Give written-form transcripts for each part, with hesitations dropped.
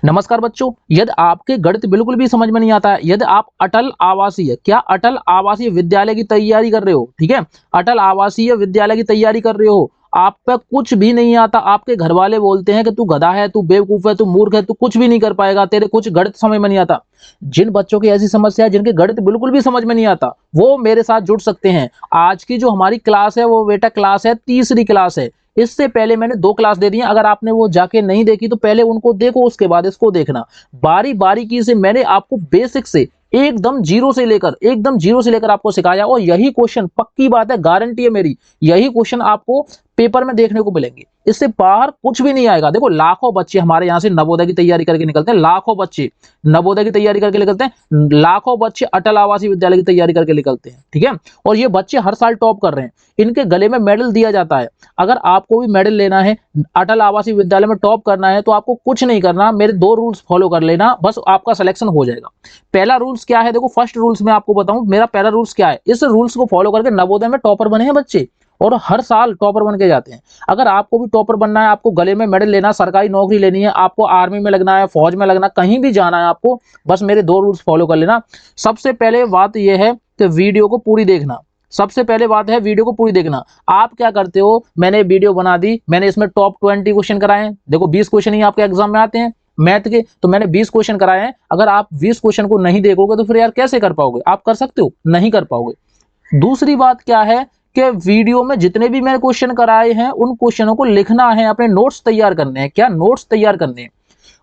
नमस्कार बच्चों, यदि आपके गणित बिल्कुल भी समझ में नहीं आता है, यदि आप अटल आवासीय विद्यालय की तैयारी कर रहे हो, ठीक है, अटल आवासीय विद्यालय की तैयारी कर रहे हो, आप पे कुछ भी नहीं आता, आपके घर वाले बोलते हैं कि तू गधा है, तू बेवकूफ है, तू मूर्ख है, तू कुछ भी नहीं कर पाएगा, तेरे कुछ गणित समझ में नहीं आता। जिन बच्चों की ऐसी समस्या है, जिनके गणित बिल्कुल भी समझ में नहीं आता, वो मेरे साथ जुड़ सकते हैं। आज की जो हमारी क्लास है वो बेटा क्लास है, तीसरी क्लास है। इससे पहले मैंने 2 क्लास दे दी हैं, अगर आपने वो जाके नहीं देखी तो पहले उनको देखो, उसके बाद इसको देखना। बारी-बारीकी से मैंने आपको बेसिक से एकदम जीरो से लेकर आपको सिखाया, और यही क्वेश्चन, पक्की बात है, गारंटी है मेरी, यही क्वेश्चन आपको पेपर में देखने को मिलेंगे। इससे बाहर कुछ भी नहीं आएगा। देखो, लाखों बच्चे हमारे यहाँ से नवोदय की तैयारी करके निकलते हैं, लाखों बच्चे नवोदय की तैयारी करके निकलते हैं, लाखों बच्चे अटल आवासीय विद्यालय की तैयारी करके निकलते हैं, ठीक है। और ये बच्चे हर साल टॉप कर रहे हैं, इनके गले में मेडल दिया जाता है। अगर आपको भी मेडल लेना है, अटल आवासीय विद्यालय में टॉप करना है, तो आपको कुछ नहीं करना, मेरे 2 रूल्स फॉलो कर लेना, बस आपका सिलेक्शन हो जाएगा। पहला रूल्स क्या है? देखो, फर्स्ट रूल्स मैं आपको बताऊं, मेरा पहला रूल्स क्या है। इस रूल्स को फॉलो करके नवोदय में टॉपर बने हैं बच्चे, और हर साल टॉपर बन के जाते हैं। अगर आपको भी टॉपर बनना है, आपको गले में मेडल लेना, सरकारी नौकरी लेनी है, आपको आर्मी में लगना है, फौज में लगना, कहीं भी जाना है आपको, बस मेरे 2 रूल्स फॉलो कर लेना। सबसे पहले बात यह है कि वीडियो को पूरी देखना। सबसे पहले बात है, वीडियो को पूरी देखना। आप क्या करते हो, मैंने वीडियो बना दी, मैंने इसमें टॉप 20 क्वेश्चन कराए हैं। देखो, 20 क्वेश्चन ही आपके एग्जाम में आते हैं मैथ के, तो मैंने 20 क्वेश्चन कराए हैं। अगर आप 20 क्वेश्चन को नहीं देखोगे तो फिर यार कैसे कर पाओगे? आप कर सकते हो? नहीं कर पाओगे। दूसरी बात क्या है कि वीडियो में जितने भी मैंने क्वेश्चन कराए हैं, उन क्वेश्चनों को लिखना है, अपने नोट्स तैयार करने हैं। क्या नोट्स तैयार करने हैं?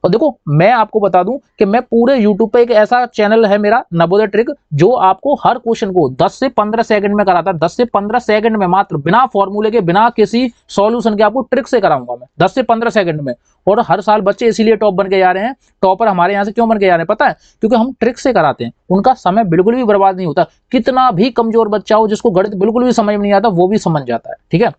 और देखो, मैं आपको बता दूं कि मैं पूरे YouTube पे एक ऐसा चैनल है मेरा, नवोदय ट्रिक, जो आपको हर क्वेश्चन को 10 से 15 सेकंड में कराता है। 10 से 15 सेकंड में, मात्र बिना फॉर्मूले के, बिना किसी सॉल्यूशन के, आपको ट्रिक से कराऊंगा मैं 10 से 15 सेकंड में। और हर साल बच्चे इसीलिए टॉप बन के जा रहे हैं। टॉपर हमारे यहाँ से क्यों बन के जा रहे हैं पता है? क्योंकि हम ट्रिक से कराते हैं, उनका समय बिल्कुल भी बर्बाद नहीं होता। कितना भी कमजोर बच्चा हो, जिसको गणित बिल्कुल भी समझ में नहीं आता, वो भी समझ जाता है, ठीक है।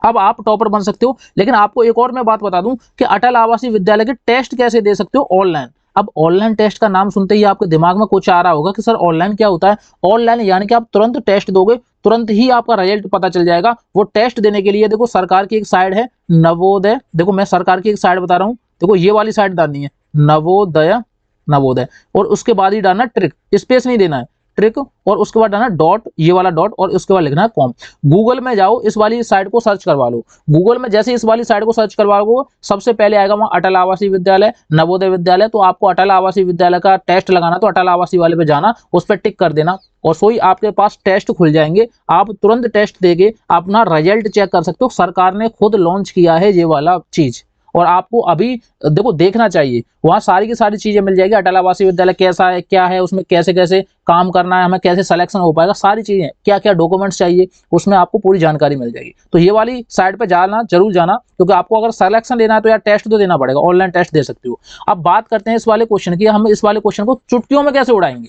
अब आप टॉपर बन सकते हो, लेकिन आपको एक और मैं बात बता दूं कि अटल आवासीय विद्यालय के टेस्ट कैसे दे सकते हो, ऑनलाइन। अब ऑनलाइन टेस्ट का नाम सुनते ही आपके दिमाग में कुछ आ रहा होगा कि सर ऑनलाइन क्या होता है? ऑनलाइन यानी कि आप तुरंत टेस्ट दोगे, तुरंत ही आपका रिजल्ट पता चल जाएगा। वो टेस्ट देने के लिए देखो, सरकार की एक साइड है नवोदय, देखो मैं सरकार की एक साइड बता रहा हूँ, देखो ये वाली साइड डालनी है, नवोदय, नवोदय, और उसके बाद ही डालना ट्रिक, स्पेस नहीं देना है, ट्रिक, और उसके बाद डालना डॉट, ये वाला डॉट, और उसके बाद लिखना है कॉम। गूगल में जाओ, इस वाली साइट को सर्च करवा लो। गूगल में जैसे इस वाली साइट को सर्च करवाओगे, सबसे पहले आएगा वहां अटल आवासीय विद्यालय, नवोदय विद्यालय। तो आपको अटल आवासीय विद्यालय का टेस्ट लगाना, तो अटल आवासीय वाले पे जाना, उस पर टिक कर देना, और सो ही आपके पास टेस्ट खुल जाएंगे। आप तुरंत टेस्ट देके अपना रिजल्ट चेक कर सकते हो। सरकार ने खुद लॉन्च किया है ये वाला चीज, और आपको अभी देखो देखना चाहिए, वहां सारी की सारी चीजें मिल जाएगी। अटल आवासीय विद्यालय कैसा है, क्या है, उसमें कैसे कैसे काम करना है, हमें कैसे सिलेक्शन हो पाएगा, सारी चीजें, क्या क्या डॉक्यूमेंट्स चाहिए, उसमें आपको पूरी जानकारी मिल जाएगी। तो ये वाली साइट पे जाना, जरूर जाना, क्योंकि आपको अगर सिलेक्शन लेना है तो यार टेस्ट तो देना पड़ेगा, ऑनलाइन टेस्ट दे सकते हो। अब बात करते हैं इस वाले क्वेश्चन की, हम इस वाले क्वेश्चन को चुटकियों में कैसे उड़ाएंगे।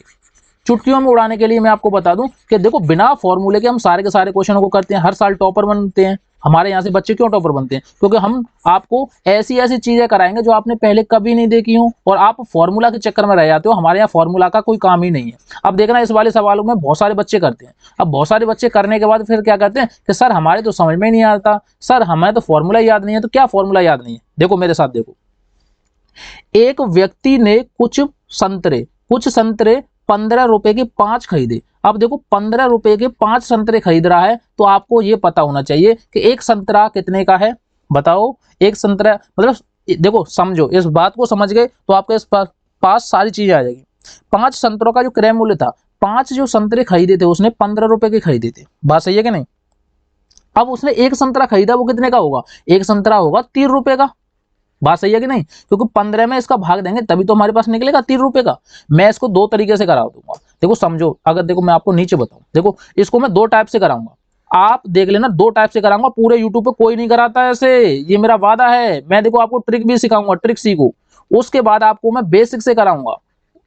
चुटकियों में उड़ाने के लिए मैं आपको बता दूं कि देखो, बिना फॉर्मूले के हम सारे के सारे क्वेश्चनों को करते हैं, हर साल टॉपर बनते हैं। हमारे यहाँ से बच्चे क्यों टॉपर बनते हैं? क्योंकि हम आपको ऐसी ऐसी चीजें कराएंगे जो आपने पहले कभी नहीं देखी हो, और आप फॉर्मूला के चक्कर में रह जाते हो। हमारे यहाँ फॉर्मूला का कोई काम ही नहीं है। अब देखना, इस वाले सवालों में बहुत सारे बच्चे करते हैं। अब बहुत सारे बच्चे करने के बाद फिर क्या करते हैं कि सर हमारे तो समझ में नहीं आता, सर हमें तो फॉर्मूला याद नहीं है। तो क्या फॉर्मूला याद नहीं है? देखो मेरे साथ, देखो, एक व्यक्ति ने कुछ संतरे 15 रुपए के 5 खरीदे। अब देखो, 15 रुपए के 5 संतरे खरीद रहा है, तो आपको ये पता होना चाहिए कि एक संतरा कितने का है। बताओ, एक संतरा मतलब, देखो समझो, इस बात को समझ गए तो आपके पास सारी चीजें आ जाएगी। 5 संतरों का जो क्रय मूल्य था, 5 जो संतरे खरीदे थे उसने 15 रुपए के खरीदे थे। बात सही है कि नहीं? अब उसने एक संतरा खरीदा, वो कितने का होगा? एक संतरा होगा 3 रुपए का। बात सही है कि नहीं? क्योंकि 15 में इसका भाग देंगे तभी तो हमारे पास निकलेगा 3 रुपए का। मैं इसको 2 तरीके से करा दूंगा। देखो समझो, अगर देखो मैं आपको नीचे बताऊं, देखो इसको मैं 2 टाइप से कराऊंगा। आप देख लेना, 2 टाइप से कराऊंगा। पूरे यूट्यूब पे कोई नहीं कराता है ऐसे, ये मेरा वादा है। मैं देखो आपको ट्रिक भी सिखाऊंगा, ट्रिक सीखो। उसके बाद आपको मैं बेसिक से कराऊंगा।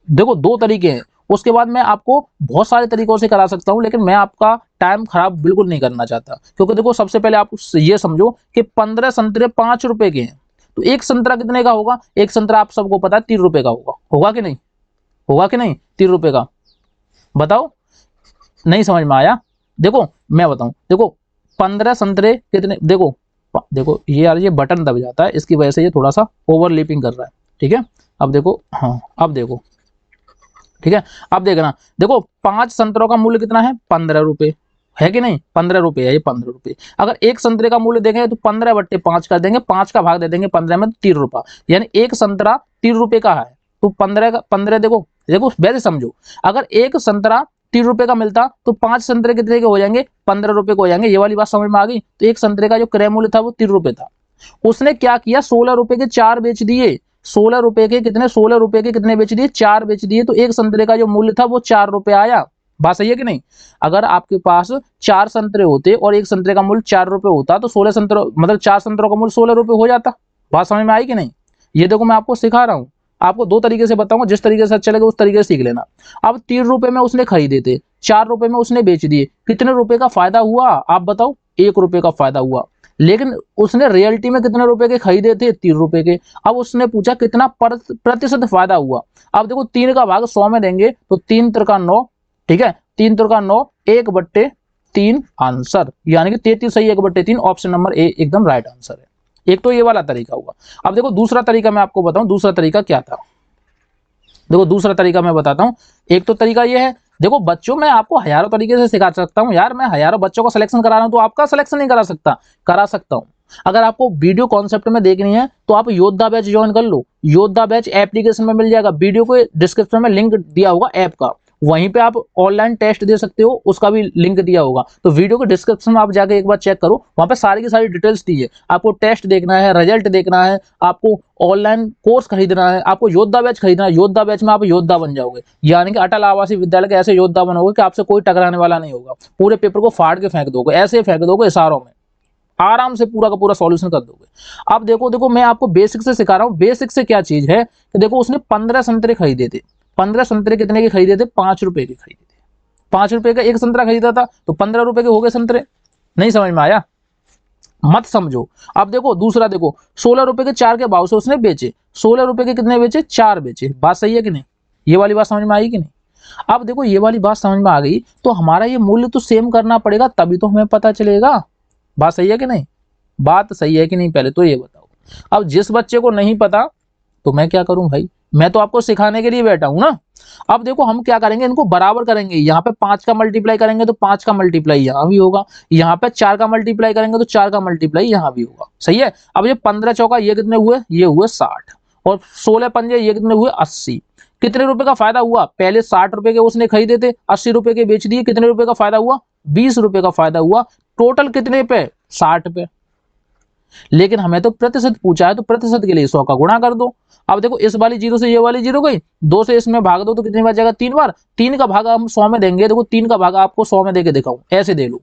देखो 2 तरीके हैं। उसके बाद मैं आपको बहुत सारे तरीकों से करा सकता हूं, लेकिन मैं आपका टाइम खराब बिल्कुल नहीं करना चाहता। क्योंकि देखो, सबसे पहले आप ये समझो कि 15 संतरे 5 रुपए के हैं, तो एक संतरा कितने का होगा? एक संतरा आप सबको पता है 3 रुपए का होगा। होगा कि नहीं? होगा कि नहीं? 3 रुपए का। बताओ, नहीं समझ में आया? देखो मैं बताऊं, देखो 15 संतरे कितने, देखो देखो ये यार, ये बटन दब जाता है, इसकी वजह से ये थोड़ा सा ओवरलैपिंग कर रहा है, ठीक है। अब देखो, हाँ अब देखो, ठीक है, अब देखना, देखो 5 संतरों का मूल्य कितना है, 15 रुपए है कि नहीं, 15 रुपए है, ये 15 रुपए। अगर एक संतरे का मूल्य देखें तो 15/5 कर देंगे, 5 का भाग दे देंगे 15 में, 3 रुपया, यानी एक संतरा 3 रुपए का है। तो 15 का 15, देखो देखो वैसे समझो, अगर एक संतरा 3 रुपए का मिलता तो 5 संतरे कितने के हो जाएंगे, 15 रुपए को हो जाएंगे। ये वाली बात समझ में आ गई। तो एक संतरे का जो क्रय मूल्य था वो 3 रुपए था, उसने क्या किया, 16 रुपए के 4 बेच दिए। 16 रुपए के कितने, 16 रुपए के कितने बेच दिए, 4 बेच दिए। तो एक संतरे का जो मूल्य था वो 4 रुपए आया। बात सही है कि नहीं। अगर आपके पास 4 संतरे होते और एक संतरे का मूल्य 4 रुपए होता तो 16 संतरों मतलब 4 संतरों का मूल्य 16 रुपए हो जाता। बात समझ में आई कि नहीं। ये देखो मैं आपको सिखा रहा हूँ, आपको 2 तरीके से बताऊंगा, जिस तरीके से अच्छा लगे उस तरीके से सीख लेना। अब 3 रुपए में उसने खरीदे थे, 4 रुपए में उसने बेच दिए, कितने रुपए का फायदा हुआ आप बताओ, 1 रुपए का फायदा हुआ। लेकिन उसने रियलिटी में कितने रुपए के खरीदे थे, 3 रुपए के। अब उसने पूछा कितना प्रतिशत फायदा हुआ। अब देखो 3 का भाग 100 में देंगे तो 3 त्रिका 9, ठीक है, 3 त्रिका 9, 1/3 आंसर, यानी कि 33 सही, 1/3, ऑप्शन नंबर ए एकदम राइट आंसर है। एक तो ये वाला तरीका हुआ। अब देखो दूसरा तरीका मैं आपको बताऊं, दूसरा तरीका क्या था। देखो दूसरा तरीका मैं बताता हूं। एक तो तरीका ये है, देखो बच्चों मैं आपको हजारों तरीके से सिखा सकता हूं यार, मैं हजारों बच्चों को सिलेक्शन करा रहा हूं, तो आपका सिलेक्शन नहीं करा सकता हूं। अगर आपको वीडियो कॉन्सेप्ट में देखनी है तो आप योद्धा बैच ज्वाइन कर लो। योद्धा बैच एप्लीकेशन में मिल जाएगा, वीडियो को डिस्क्रिप्शन में लिंक दिया होगा ऐप का, वहीं पे आप ऑनलाइन टेस्ट दे सकते हो, उसका भी लिंक दिया होगा। तो वीडियो के डिस्क्रिप्शन में आप जाके एक बार चेक करो, वहां पे सारी की सारी डिटेल्स दी है। आपको टेस्ट देखना है, रिजल्ट देखना है, आपको ऑनलाइन कोर्स खरीदना है, आपको योद्धा बैच खरीदना है। योद्धा बैच में आप योद्धा बन जाओगे, यानी कि अटल आवासीय विद्यालय के ऐसे योद्धा बनोगे कि आपसे कोई टकराने वाला नहीं होगा। पूरे पेपर को फाड़ के फेंक दोगे, ऐसे फेंक दोगे इशारों में, आराम से पूरा का पूरा सॉल्यूशन कर दोगे। अब देखो देखो मैं आपको बेसिक से सिखा रहा हूँ। बेसिक से क्या चीज है कि देखो उसने 15 संतरे खरीदे थे। 15 संतरे कितने के खरीदे थे, 5 रुपए के खरीदे थे। 5 रुपए का एक संतरा खरीदा था तो 15 रुपए के हो गए संतरे। नहीं समझ में आया, मत समझो। अब देखो दूसरा, देखो 16 रुपए के 4 के भाव से उसने बेचे। 16 रुपए के कितने बेचे, 4 बेचे। बात सही है कि नहीं, ये वाली बात समझ में आई कि नहीं। अब देखो ये वाली बात समझ में आ गई तो हमारा ये मूल्य तो सेम करना पड़ेगा, तभी तो हमें पता चलेगा। बात सही है कि नहीं, बात सही है कि नहीं, पहले तो ये बताओ। अब जिस बच्चे को नहीं पता तो मैं क्या करूं भाई, मैं तो आपको सिखाने के लिए बैठा हूं ना। अब देखो हम क्या करेंगे, इनको बराबर करेंगे। यहाँ पे 5 का मल्टीप्लाई करेंगे तो 5 का मल्टीप्लाई यहाँ भी होगा, यहाँ पे 4 का मल्टीप्लाई करेंगे तो 4 का मल्टीप्लाई यहाँ भी होगा। सही है। अब ये 15 चौका ये कितने हुए, ये हुए 60, और 16 पंजे ये कितने हुए, 80। कितने रुपए का फायदा हुआ, पहले 60 रुपए के उसने खरीदे थे, 80 रुपए के बेच दिए, कितने रुपए का फायदा हुआ, 20 रुपए का फायदा हुआ। टोटल कितने पे, 60 पे। लेकिन हमें तो प्रतिशत पूछा है, तो प्रतिशत के लिए 100 का गुणा कर दो। अब देखो इस वाली 0 से ये वाली 0 गई, 2 से इसमें भाग दो तो कितनी बार जाएगा, 3 बार। 3 का भाग हम 100 में देंगे, देखो 3 का भाग आपको 100 में देके दिखाऊं, ऐसे दे लो।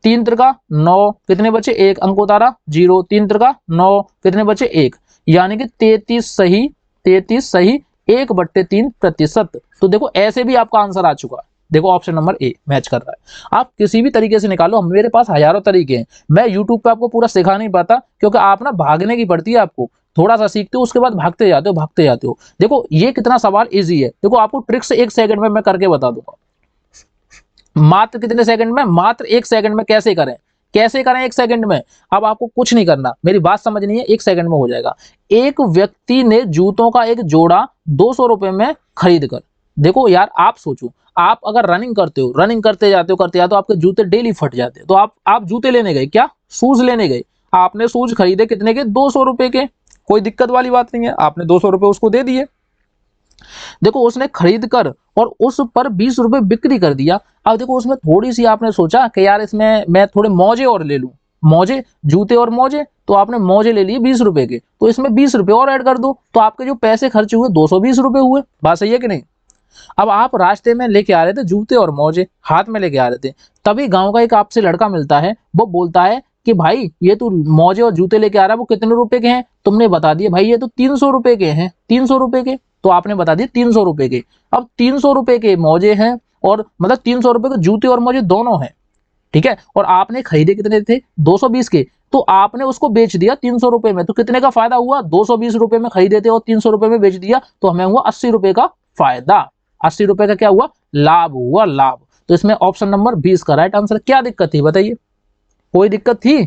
3 त्रिका 9, कितने बचे, 1 अंक उतारा 0, 3 त्रिका 9, कितने बचे 1, यानी कि 33 सही, 33 सही, 1/3%। तो देखो ऐसे भी आपका आंसर आ चुका है। देखो ऑप्शन नंबर ए मैच कर रहा है। आप किसी भी तरीके से निकालो, मेरे पास हजारों तरीके हैं। मैं यूट्यूब पे आपको पूरा सिखा नहीं पाता, क्योंकि आप ना भागने की पड़ती है आपको, थोड़ा सा सीखते हो उसके बाद भागते जाते हो, भागते जाते हो। देखो ये कितना सवाल इजी है, देखो आपको ट्रिक से 1 सेकंड में मैं करके बता दूंगा। मात्र कितने सेकंड में, मात्र 1 सेकंड में कैसे करें, कैसे करें 1 सेकंड में। अब आपको कुछ नहीं करना, मेरी बात समझनी है, 1 सेकंड में हो जाएगा। एक व्यक्ति ने जूतों का एक जोड़ा 200 रुपए में खरीद कर, देखो यार आप सोचो, आप अगर रनिंग करते हो, रनिंग करते जाते हो आपके जूते डेली फट जाते हैं, तो आप जूते लेने गए, क्या शूज लेने गए, आपने शूज खरीदे कितने के, 200 रुपए के। कोई दिक्कत वाली बात नहीं है, आपने 200 रुपए उसको दे दिए। देखो उसने खरीद कर और उस पर 20 रुपए बिक्री कर दिया। अब देखो उसमें थोड़ी सी आपने सोचा कि यार इसमें मैं थोड़े मोजे और ले लूं, मोजे, जूते और मोजे, तो आपने मोजे ले लिए 20 रुपए के, तो इसमें 20 रुपए और ऐड कर दो, तो आपके जो पैसे खर्च हुए 220 रुपए हुए। बात सही है कि नहीं। अब आप रास्ते में लेके आ रहे थे जूते और मोजे, हाथ में लेके आ रहे थे, तभी गांव का एक आपसे लड़का मिलता है, वो बोलता है कि भाई ये तू मोजे और जूते लेके आ रहा है, वो कितने रुपए के हैं, तुमने बता दिए भाई ये तो 300 रुपए के हैं, 300 रुपए के, तो आपने बता दिए 300 रुपए के। अब 300 रुपए के मोजे हैं, और मतलब 300 रुपए के जूते और मोजे दोनों हैं, ठीक है, और आपने खरीदे कितने थे, 220 के, तो आपने उसको बेच दिया 300 रुपए में, तो कितने का फायदा हुआ, 220 रुपए में खरीदे थे और 300 रुपए में बेच दिया, तो हमें हुआ 80 रुपए का फायदा। 80 रुपए का क्या हुआ, लाभ हुआ, लाभ। तो इसमें ऑप्शन नंबर 20 का राइट आंसर। क्या दिक्कत थी बताइए, कोई दिक्कत थी,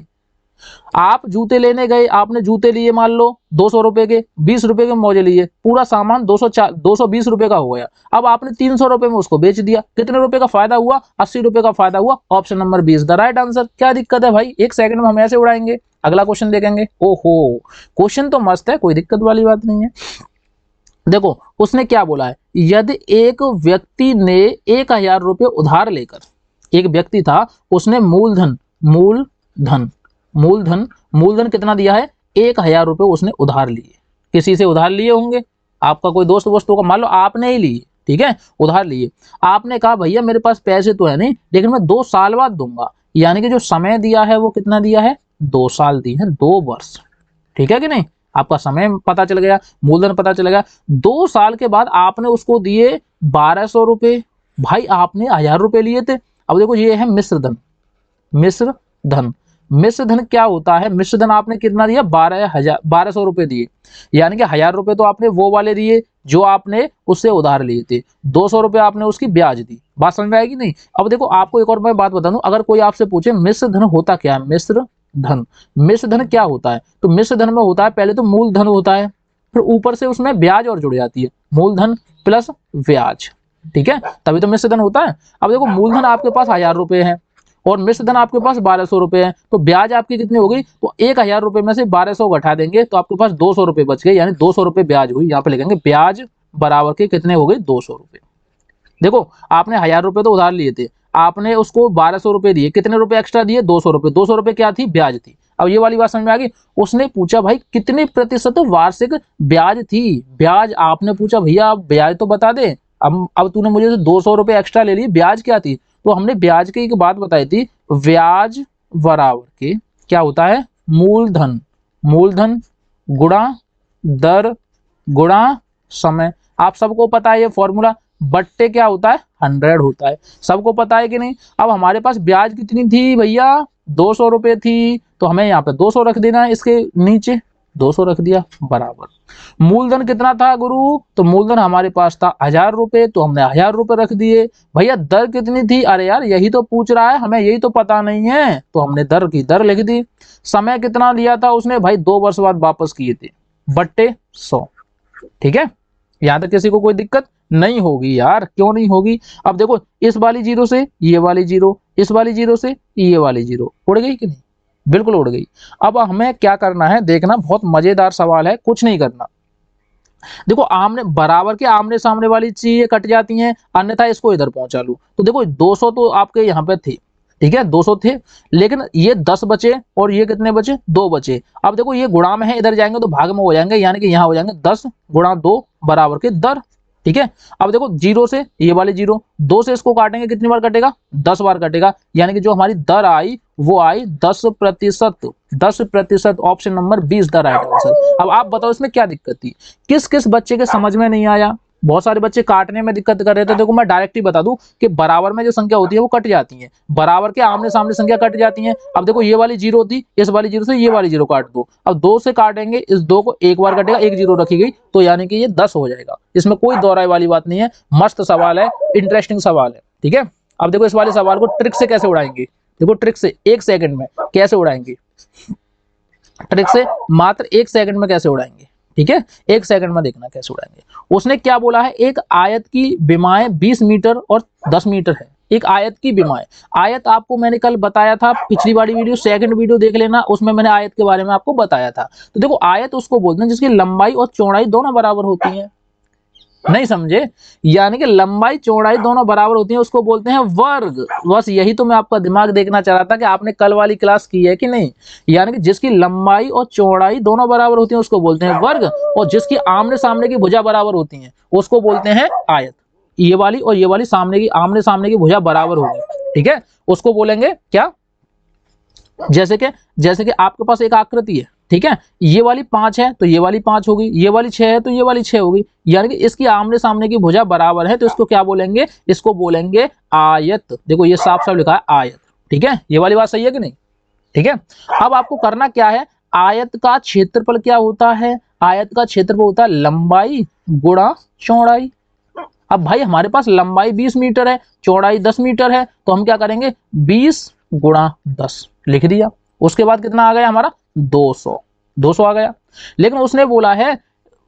आप जूते लेने गए, आपने जूते लिए मान लो 200 रुपए के, 20 रुपए के मोजे लिए, पूरा सामान 220 रुपए का हो गया। अब आपने 300 रुपए में उसको बेच दिया, कितने रुपए का फायदा हुआ? 80 रुपए का फायदा हुआ। Option number B is the right answer. क्या दिक्कत है भाई, एक सेकंड में हम ऐसे उड़ाएंगे। अगला क्वेश्चन देखेंगे। ओहो, क्वेश्चन तो मस्त है, कोई दिक्कत वाली बात नहीं है। देखो उसने क्या बोला है, यदि एक व्यक्ति ने 1000 रुपए उधार लेकर, एक व्यक्ति था, उसने मूलधन कितना दिया है? 1000 रुपए उसने उधार लिए। किसी से उधार लिए होंगे, आपका कोई दोस्त वोस्त होगा, मान लो आपने ही लिए, ठीक है, उधार लिए। आपने कहा भैया मेरे पास पैसे तो है नहीं, लेकिन मैं 2 साल बाद दूंगा। यानी कि जो समय दिया है वो कितना दिया है? 2 साल दी है, 2 वर्ष। ठीक है कि नहीं? आपका समय पता चल गया, मूलधन पता चल गया। 2 साल के बाद आपने उसको दिए 1200 रुपए। भाई आपने 1000 रुपए लिए थे। अब देखो ये है मिश्र धन। मिश्र धन, मिश्र धन क्या होता है? मिश्र धन आपने कितना दिया? 1200 रुपए दिए। यानी कि 1000 रुपए तो आपने वो वाले दिए जो आपने उससे उधार लिए थे, 200 रुपए आपने उसकी ब्याज दी। बात समझ में आएगी नहीं? अब देखो आपको एक और मैं बात बता दूं, अगर कोई आपसे पूछे मिश्र धन होता क्या है, मिश्र धन, मिश्र धन क्या होता है? तो मिश्र धन में होता है, पहले तो मूलधन होता है, फिर ऊपर से उसमें ब्याज और जुड़ जाती है, मूलधन प्लस ब्याज। ठीक है, तभी तो मिश्र धन होता है। अब देखो मूलधन आपके पास 1000 रुपए है और मिश्र धन आपके पास 1200 रुपए है, तो ब्याज आपकी कितनी हो गई? तो 1000 रुपए में से 1200 घटा देंगे तो आपके पास 200 रुपए बच गए, यानी 200 रुपए ब्याज हुई। यहाँ पे लिखेंगे ब्याज बराबर के कितने हो गए? 200 रुपए। देखो आपने 1000 रुपए तो उधार लिए थे, आपने उसको 1200 रुपए दिए, कितने रुपए एक्स्ट्रा दिए? 200 रुपए। 200 रुपए क्या थी? ब्याज थी। अब ये वाली बात समझ में आ गई? उसने पूछा भाई कितने प्रतिशत वार्षिक ब्याज थी? ब्याज आपने पूछा भैया आप ब्याज तो बता दे। अब तूने मुझे 200 रुपए एक्स्ट्रा ले लिए, ब्याज क्या थी? तो हमने ब्याज की एक बात बताई थी, ब्याज बराबर के क्या होता है? मूलधन, मूलधन गुणा दर गुणा समय। आप सबको पता है ये फॉर्मूला, बट्टे क्या होता है? 100 होता है। सबको पता है कि नहीं? अब हमारे पास ब्याज कितनी थी भैया? 200 रुपए थी, तो हमें यहाँ पे 200 रख देना है, इसके नीचे 200 रख दिया बराबर। मूलधन कितना था गुरु? तो मूलधन हमारे पास था 1000 रुपए, तो हमने 1000 रुपए रख दिए। भैया दर कितनी थी? अरे यार यही तो पूछ रहा है, हमें यही तो पता नहीं है, तो हमने दर की दर लिख दी। समय कितना लिया था उसने? भाई 2 वर्ष बाद वापस किए थे, बट्टे 100। ठीक है, यहां तक किसी को कोई दिक्कत नहीं होगी यार? क्यों नहीं होगी? अब देखो इस वाली जीरो से ये वाली जीरो, इस वाली जीरो से ये वाली जीरो उड़ गई कि नहीं? बिल्कुल उड़ गई। अब हमें क्या करना है देखना, बहुत मजेदार सवाल है, कुछ नहीं करना। देखो आमने बराबर के आमने सामने वाली चीजें कट जाती हैं, अन्यथा इसको इधर पहुंचा लूं। तो देखो 200 तो आपके यहाँ पे थे, ठीक है 200 थे, लेकिन ये 10 बचे और ये कितने बचे? 2 बचे। अब देखो ये गुणा में है, इधर जाएंगे तो भाग में हो जाएंगे, यानी कि यहाँ हो जाएंगे 10 गुणा 2 बराबर के दर। ठीक है, अब देखो जीरो से ये वाले जीरो, 2 से इसको काटेंगे कितनी बार कटेगा? 10 बार कटेगा, यानी कि जो हमारी दर आई वो आई 10%। 10%, option number 20 the right answer. अब आप बताओ इसमें क्या दिक्कत थी? किस किस बच्चे के समझ में नहीं आया? बहुत सारे बच्चे काटने में दिक्कत कर रहे थे। देखो मैं डायरेक्ट ही बता दूं कि बराबर में जो संख्या होती है वो कट जाती है, बराबर के आमने सामने संख्या कट जाती है। अब देखो ये वाली जीरो थी, इस वाली जीरो से ये वाली जीरो काट दो। अब 2 से काटेंगे, इस 2 को एक बार कटेगा, एक जीरो रखी गई, तो यानी कि ये 10 हो जाएगा। इसमें कोई दोहराई वाली बात नहीं है, मस्त सवाल है, इंटरेस्टिंग सवाल है। ठीक है, अब देखो इस वाले सवाल को ट्रिक से कैसे उड़ाएंगे। देखो ट्रिक से 1 सेकंड में कैसे उड़ाएंगे, ट्रिक से मात्र 1 सेकंड में कैसे उड़ाएंगे। ठीक है, 1 सेकंड में देखना कैसे उड़ाएंगे। उसने क्या बोला है, एक आयत की विमाएं 20 मीटर और 10 मीटर है। एक आयत की विमाएं, आयत आपको मैंने कल बताया था, पिछली वाली वीडियो सेकंड वीडियो देख लेना, उसमें मैंने आयत के बारे में आपको बताया था। तो देखो आयत उसको बोलते हैं जिसकी लंबाई और चौड़ाई दोनों बराबर होती है। नहीं समझे? यानी कि लंबाई चौड़ाई दोनों बराबर होती है, उसको बोलते हैं वर्ग। बस यही तो मैं आपका दिमाग देखना चाह रहा था कि आपने कल वाली क्लास की है कि नहीं। यानी कि जिसकी लंबाई और चौड़ाई दोनों बराबर होती है उसको बोलते हैं वर्ग, और जिसकी आमने सामने की भुजा बराबर होती है उसको बोलते हैं आयत। ये वाली और ये वाली सामने की आमने सामने की भुजा बराबर होगी, ठीक है, उसको बोलेंगे क्या? जैसे कि आपके पास एक आकृति है, ठीक है, ये वाली 5 है तो ये वाली 5 होगी, ये वाली 6 है तो ये वाली 6 होगी, यानी कि इसकी आमने सामने की भुजा बराबर है, तो इसको क्या बोलेंगे? इसको बोलेंगे आयत। देखो ये साफ साफ लिखा है आयत। ठीक है, ये वाली बात सही है कि नहीं? ठीक है, अब आपको करना क्या है, आयत का क्षेत्रफल क्या होता है? आयत का क्षेत्रफल होता है लंबाई गुणा चौड़ाई। अब भाई हमारे पास लंबाई 20 मीटर है, चौड़ाई 10 मीटर है, तो हम क्या करेंगे? 20 गुणा 10 लिख दिया। उसके बाद कितना आ गया हमारा 200, 200 आ गया। लेकिन उसने बोला है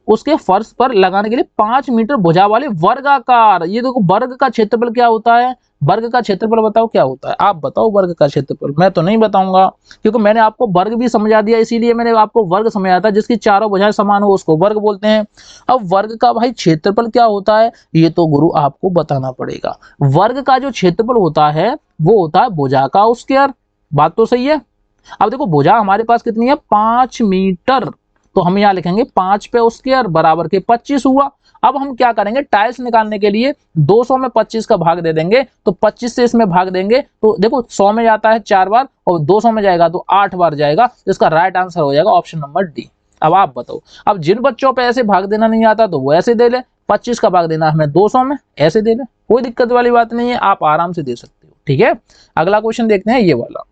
उसके फर्श पर लगाने के लिए 5 मीटर भुजा वाले वर्गाकार, ये देखो वर्ग का क्षेत्रफल क्या होता है, वर्ग का क्षेत्रफल बताओ क्या होता है, आप बताओ वर्ग का क्षेत्रफल। मैं तो नहीं बताऊंगा क्योंकि मैंने आपको वर्ग भी समझा दिया, इसीलिए मैंने आपको वर्ग समझाया था, जिसकी चारों भुजाएं समान हो उसको वर्ग बोलते हैं। अब वर्ग का भाई क्षेत्रफल क्या होता है ये तो गुरु आपको बताना पड़ेगा। वर्ग का जो क्षेत्रफल होता है वो होता है भुजा का स्क्वायर, बात तो सही है। अब देखो भुजा हमारे पास कितनी है 5 मीटर, तो हम यहाँ लिखेंगे 5 पे स्क्वायर बराबर के 25 हुआ। अब हम क्या करेंगे टाइल्स निकालने के लिए 200 में 25 का भाग दे देंगे, तो 25 से इसमें भाग देंगे तो देखो 100 में जाता है 4 बार और 200 में जाएगा तो 8 बार जाएगा, इसका राइट आंसर हो जाएगा ऑप्शन नंबर डी। अब आप बताओ, अब जिन बच्चों पे ऐसे भाग देना नहीं आता तो वो ऐसे दे ले, 25 का भाग देना हमें 200 में, ऐसे दे ले, कोई दिक्कत वाली बात नहीं है, आप आराम से दे सकते हो। ठीक है, अगला क्वेश्चन देखते हैं ये वाला।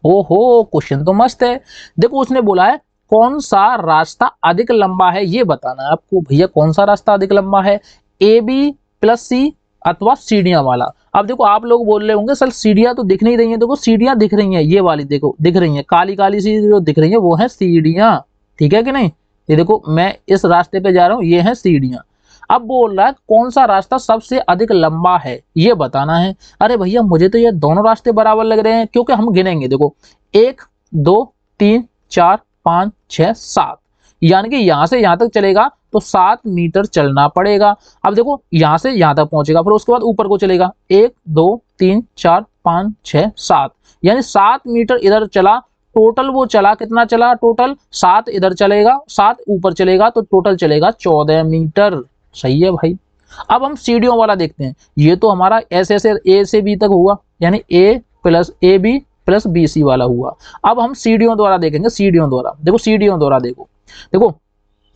ओहो क्वेश्चन तो मस्त है। देखो उसने बोला है कौन सा रास्ता अधिक लंबा है ये बताना है आपको। भैया कौन सा रास्ता अधिक लंबा है, ए बी प्लस सी अथवा सीढ़ियां वाला। अब देखो आप लोग बोल रहे होंगे सर सीढ़ियां तो दिख नहीं रही हैं, देखो सीढ़ियां दिख रही हैं, ये वाली देखो दिख रही हैं, काली काली सी जो दिख रही है वो है सीढ़ियां, ठीक है कि नहीं। ये देखो मैं इस रास्ते पे जा रहा हूँ, ये है सीढ़ियां। अब बोल रहा है कौन सा रास्ता सबसे अधिक लंबा है ये बताना है। अरे भैया मुझे तो ये दोनों रास्ते बराबर लग रहे हैं, क्योंकि हम गिनेंगे देखो 1 2 3 4 5 6 7, यानी कि यहां से यहां तक चलेगा तो 7 मीटर चलना पड़ेगा। अब देखो यहां से यहां तक पहुंचेगा, फिर उसके बाद ऊपर को चलेगा 1 2 3 4 5 6 7, यानी 7 मीटर इधर चला, टोटल वो चला कितना चला, टोटल 7 इधर चलेगा 7 ऊपर चलेगा तो टोटल चलेगा 14 मीटर। सही है भाई। अब हम सीढ़ियों वाला देखते हैं, ये तो हमारा ऐसे ऐसे ए से बी तक हुआ, यानी A plus A B plus B C वाला हुआ। अब हम सीढ़ियों द्वारा देखेंगे, सीढ़ियों द्वारा देखो, सीढ़ियों द्वारा देखो, देखो